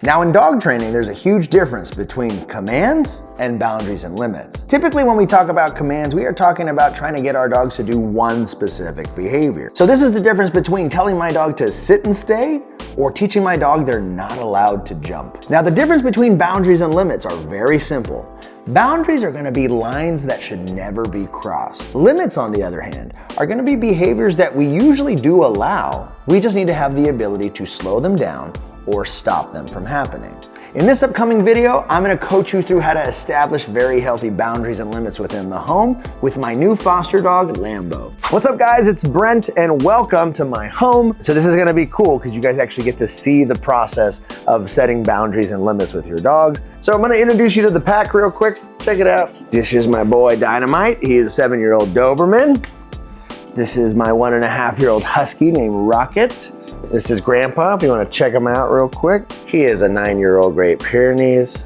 Now in dog training, there's a huge difference between commands and boundaries and limits. Typically when we talk about commands, we are talking about trying to get our dogs to do one specific behavior. So this is the difference between telling my dog to sit and stay or teaching my dog they're not allowed to jump. Now the difference between boundaries and limits are very simple. Boundaries are gonna be lines that should never be crossed. Limits, on the other hand, are gonna be behaviors that we usually do allow. We just need to have the ability to slow them down or stop them from happening. In this upcoming video, I'm gonna coach you through how to establish very healthy boundaries and limits within the home with my new foster dog, Lambo. What's up guys, it's Brent and welcome to my home. So this is gonna be cool because you guys actually get to see the process of setting boundaries and limits with your dogs. So I'm gonna introduce you to the pack real quick. Check it out. This is my boy Dynamite. He is a 7-year-old Doberman. This is my 1.5-year-old Husky named Rocket. This is Grandpa, if you want to check him out real quick. He is a 9-year-old Great Pyrenees.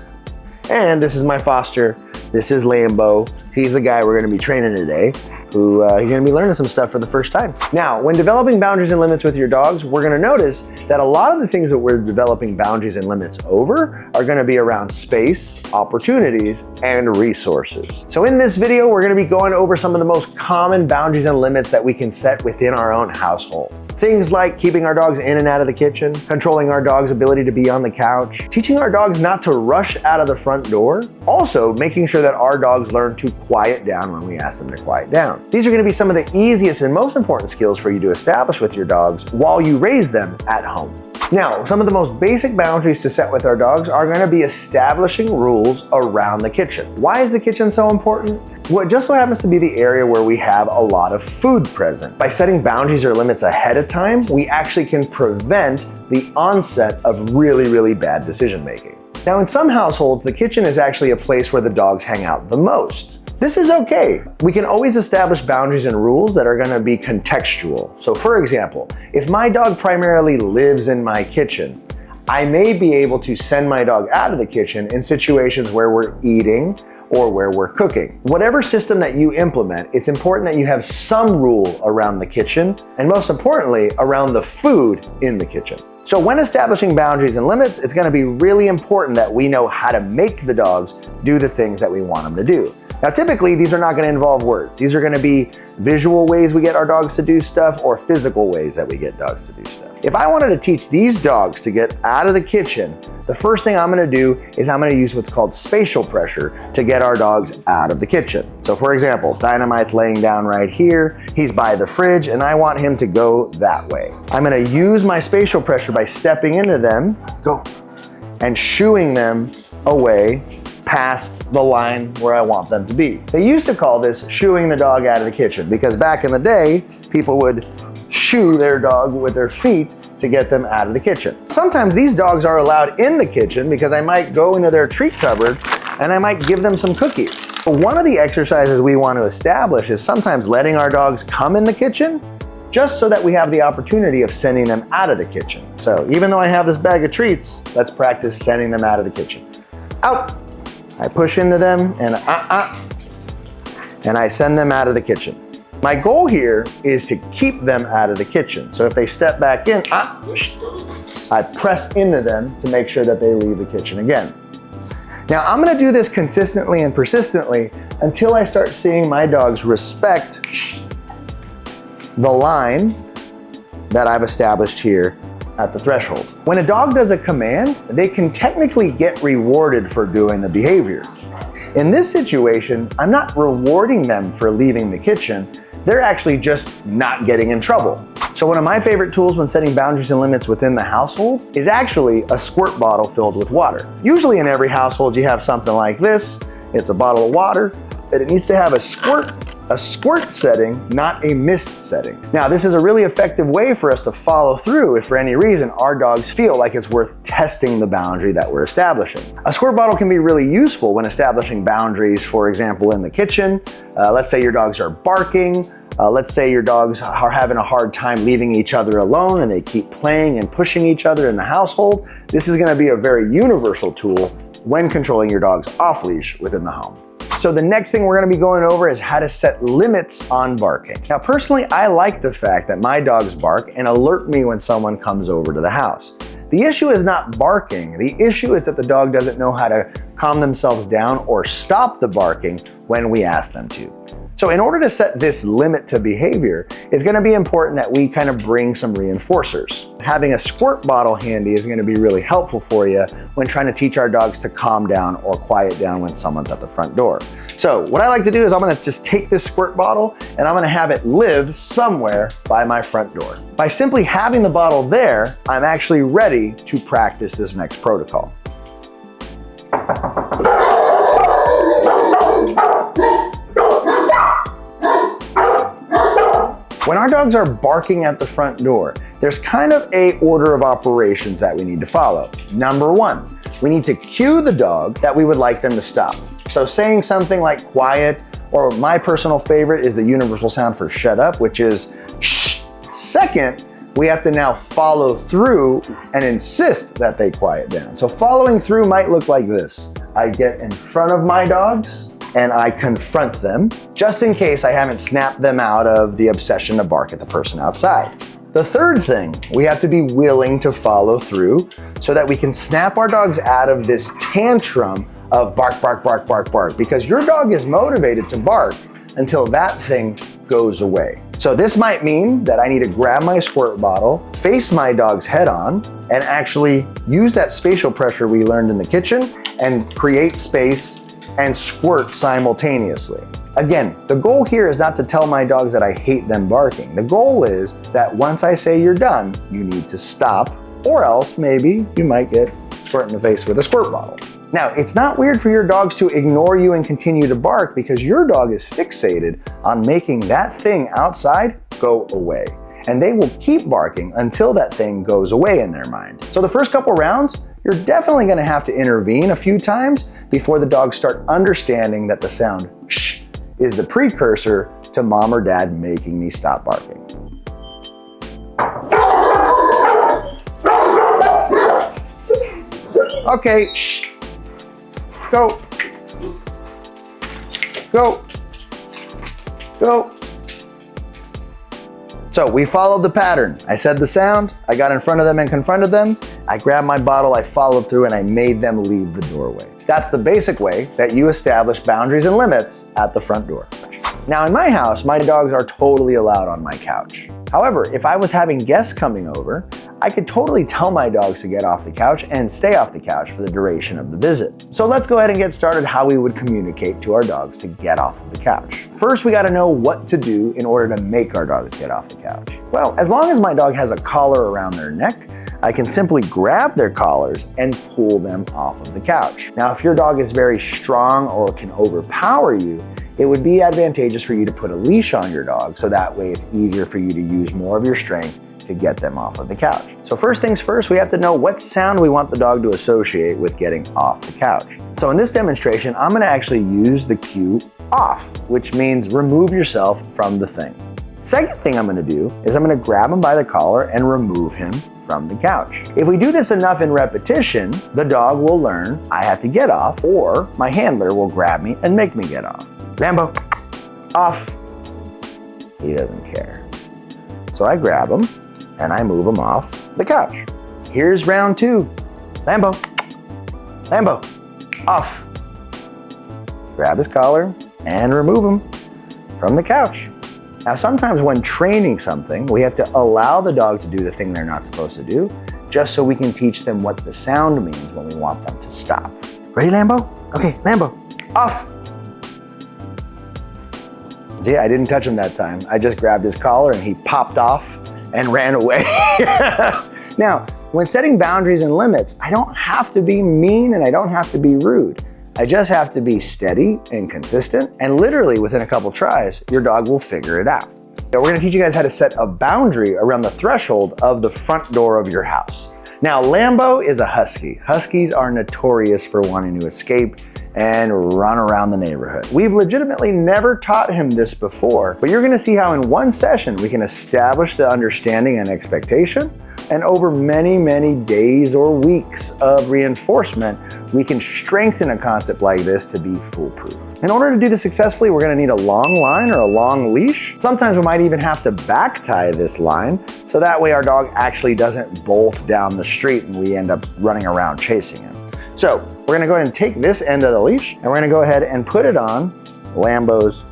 And this is my foster. This is Lambo. He's the guy we're going to be training today, who he's going to be learning some stuff for the first time. Now, when developing boundaries and limits with your dogs, we're going to notice that a lot of the things that we're developing boundaries and limits over are going to be around space, opportunities, and resources. So in this video, we're going to be going over some of the most common boundaries and limits that we can set within our own household. Things like keeping our dogs in and out of the kitchen, controlling our dog's ability to be on the couch, teaching our dogs not to rush out of the front door, also making sure that our dogs learn to quiet down when we ask them to quiet down. These are going to be some of the easiest and most important skills for you to establish with your dogs while you raise them at home. Now, some of the most basic boundaries to set with our dogs are going to be establishing rules around the kitchen. Why is the kitchen so important? Well, it just so happens to be the area where we have a lot of food present. By setting boundaries or limits ahead of time, we actually can prevent the onset of really bad decision making. Now, in some households, the kitchen is actually a place where the dogs hang out the most. This is okay. We can always establish boundaries and rules that are gonna be contextual. So for example, if my dog primarily lives in my kitchen, I may be able to send my dog out of the kitchen in situations where we're eating or where we're cooking. Whatever system that you implement, it's important that you have some rule around the kitchen, and most importantly, around the food in the kitchen. So when establishing boundaries and limits, it's gonna be really important that we know how to make the dogs do the things that we want them to do. Now, typically, these are not gonna involve words. These are gonna be visual ways we get our dogs to do stuff or physical ways that we get dogs to do stuff. If I wanted to teach these dogs to get out of the kitchen, the first thing I'm gonna do is I'm gonna use what's called spatial pressure to get our dogs out of the kitchen. So for example, Dynamite's laying down right here, he's by the fridge, and I want him to go that way. I'm gonna use my spatial pressure by stepping into them, go, and shooing them away past the line where I want them to be. They used to call this shooing the dog out of the kitchen because back in the day, people would shoo their dog with their feet to get them out of the kitchen. Sometimes these dogs are allowed in the kitchen because I might go into their treat cupboard and I might give them some cookies. But one of the exercises we want to establish is sometimes letting our dogs come in the kitchen just so that we have the opportunity of sending them out of the kitchen. So even though I have this bag of treats, let's practice sending them out of the kitchen. Out. I push into them and I send them out of the kitchen. My goal here is to keep them out of the kitchen. So if they step back in, I press into them to make sure that they leave the kitchen again. Now I'm gonna do this consistently and persistently until I start seeing my dogs respect the line that I've established here at the threshold. When a dog does a command, they can technically get rewarded for doing the behavior. In this situation, I'm not rewarding them for leaving the kitchen, they're actually just not getting in trouble. So one of my favorite tools when setting boundaries and limits within the household is actually a squirt bottle filled with water. Usually in every household you have something like this. It's a bottle of water, and it needs to have a squirt setting, not a mist setting. Now, this is a really effective way for us to follow through if for any reason our dogs feel like it's worth testing the boundary that we're establishing. A squirt bottle can be really useful when establishing boundaries, for example, in the kitchen. Let's say your dogs are barking. Let's say your dogs are having a hard time leaving each other alone and they keep playing and pushing each other in the household. This is gonna be a very universal tool when controlling your dogs off leash within the home. So the next thing we're gonna be going over is how to set limits on barking. Now personally, I like the fact that my dogs bark and alert me when someone comes over to the house. The issue is not barking. The issue is that the dog doesn't know how to calm themselves down or stop the barking when we ask them to. So in order to set this limit to behavior, it's gonna be important that we kind of bring some reinforcers. Having a squirt bottle handy is gonna be really helpful for you when trying to teach our dogs to calm down or quiet down when someone's at the front door. So what I like to do is I'm gonna just take this squirt bottle and I'm gonna have it live somewhere by my front door. By simply having the bottle there, I'm actually ready to practice this next protocol. When our dogs are barking at the front door, there's kind of a order of operations that we need to follow. Number one, we need to cue the dog that we would like them to stop. So saying something like quiet, or my personal favorite is the universal sound for shut up, which is shh. Second, we have to now follow through and insist that they quiet down. So following through might look like this. I get in front of my dogs and I confront them, just in case I haven't snapped them out of the obsession to bark at the person outside. The third thing, we have to be willing to follow through so that we can snap our dogs out of this tantrum of bark, bark, bark, bark, bark, because your dog is motivated to bark until that thing goes away. So this might mean that I need to grab my squirt bottle, face my dog's head on, and actually use that spatial pressure we learned in the kitchen and create space and squirt simultaneously. Again, the goal here is not to tell my dogs that I hate them barking. The goal is that once I say you're done, you need to stop, or else maybe you might get squirt in the face with a squirt bottle. Now, it's not weird for your dogs to ignore you and continue to bark because your dog is fixated on making that thing outside go away. And they will keep barking until that thing goes away in their mind. So the first couple rounds, you're definitely gonna have to intervene a few times before the dogs start understanding that the sound shh is the precursor to mom or dad making me stop barking. Okay, shh. Go. Go. Go. So we followed the pattern. I said the sound, I got in front of them and confronted them, I grabbed my bottle, I followed through, and I made them leave the doorway. That's the basic way that you establish boundaries and limits at the front door. Now in my house, my dogs are totally allowed on my couch. However, if I was having guests coming over, I could totally tell my dogs to get off the couch and stay off the couch for the duration of the visit. So let's go ahead and get started how we would communicate to our dogs to get off of the couch. First, we gotta know what to do in order to make our dogs get off the couch. Well, as long as my dog has a collar around their neck, I can simply grab their collars and pull them off of the couch. Now, if your dog is very strong or can overpower you, it would be advantageous for you to put a leash on your dog so that way it's easier for you to use more of your strength to get them off of the couch. So first things first, we have to know what sound we want the dog to associate with getting off the couch. So in this demonstration, I'm gonna actually use the cue off, which means remove yourself from the thing. Second thing I'm gonna do is I'm gonna grab him by the collar and remove him from the couch. If we do this enough in repetition, the dog will learn I have to get off, or my handler will grab me and make me get off. Lambo, off. He doesn't care. So I grab him and I move him off the couch. Here's round two. Lambo, Lambo, off. Grab his collar and remove him from the couch. Now, sometimes when training something, we have to allow the dog to do the thing they're not supposed to do, just so we can teach them what the sound means when we want them to stop. Ready, Lambo? Okay, Lambo, off. See, I didn't touch him that time. I just grabbed his collar and he popped off and ran away. Now, when setting boundaries and limits, I don't have to be mean and I don't have to be rude. I just have to be steady and consistent, and literally within a couple tries, your dog will figure it out. Now, we're gonna teach you guys how to set a boundary around the threshold of the front door of your house. Now, Lambo is a husky. Huskies are notorious for wanting to escape and run around the neighborhood. We've legitimately never taught him this before, but you're gonna see how in one session we can establish the understanding and expectation, and over many, many days or weeks of reinforcement we can strengthen a concept like this to be foolproof. In order to do this successfully, we're gonna need a long line or a long leash. Sometimes we might even have to back tie this line, so that way our dog actually doesn't bolt down the street and we end up running around chasing him. So we're gonna go ahead and take this end of the leash and we're gonna go ahead and put it on Lambo's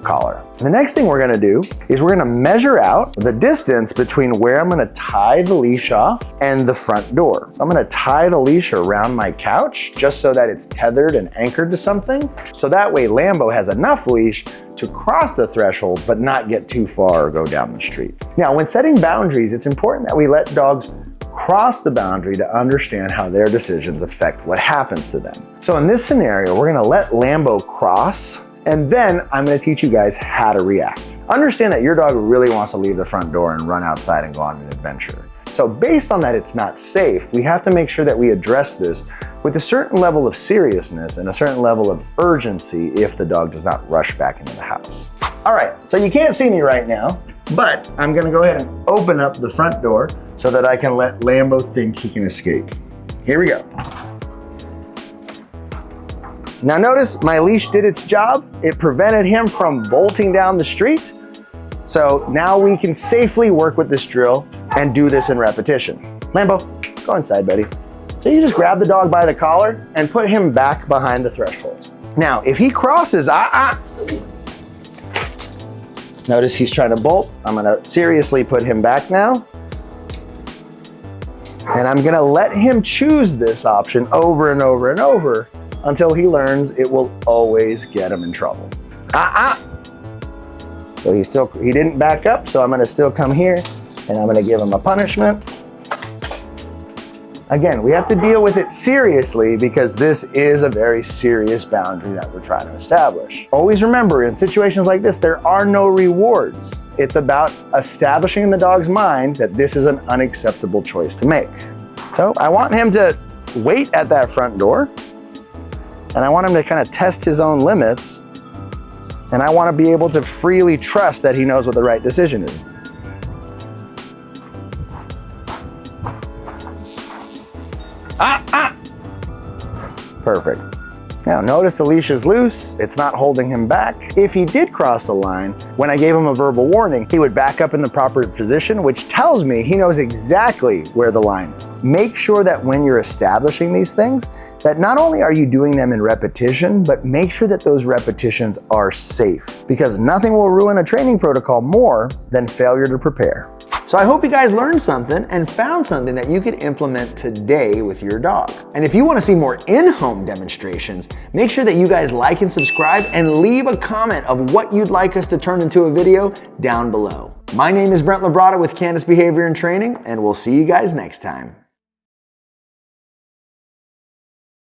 collar. And the next thing we're gonna do is we're gonna measure out the distance between where I'm gonna tie the leash off and the front door. So I'm gonna tie the leash around my couch just so that it's tethered and anchored to something. So that way Lambo has enough leash to cross the threshold but not get too far or go down the street. Now, when setting boundaries, it's important that we let dogs cross the boundary to understand how their decisions affect what happens to them. So in this scenario, we're gonna let Lambo cross, and then I'm gonna teach you guys how to react. Understand that your dog really wants to leave the front door and run outside and go on an adventure. So based on that it's not safe, we have to make sure that we address this with a certain level of seriousness and a certain level of urgency if the dog does not rush back into the house. All right, so you can't see me right now, but I'm gonna go ahead and open up the front door so that I can let Lambo think he can escape. Here we go. Now notice my leash did its job. It prevented him from bolting down the street. So now we can safely work with this drill and do this in repetition. Lambo, go inside, buddy. So you just grab the dog by the collar and put him back behind the threshold. Now, if he crosses, notice he's trying to bolt. I'm gonna seriously put him back now. And I'm gonna let him choose this option over and over and over until he learns it will always get him in trouble. So he didn't back up, so I'm gonna still come here and I'm gonna give him a punishment. Again, we have to deal with it seriously because this is a very serious boundary that we're trying to establish. Always remember, in situations like this, there are no rewards. It's about establishing in the dog's mind that this is an unacceptable choice to make. So I want him to wait at that front door, and I want him to kind of test his own limits, and I want to be able to freely trust that he knows what the right decision is. Perfect. Now notice the leash is loose, it's not holding him back. If he did cross the line, when I gave him a verbal warning, he would back up in the proper position, which tells me he knows exactly where the line is. Make sure that when you're establishing these things, that not only are you doing them in repetition, but make sure that those repetitions are safe, because nothing will ruin a training protocol more than failure to prepare. So I hope you guys learned something and found something that you could implement today with your dog. And if you want to see more in-home demonstrations, make sure that you guys like and subscribe and leave a comment of what you'd like us to turn into a video down below. My name is Brent LaBrada with Candace Behavior and Training, and we'll see you guys next time.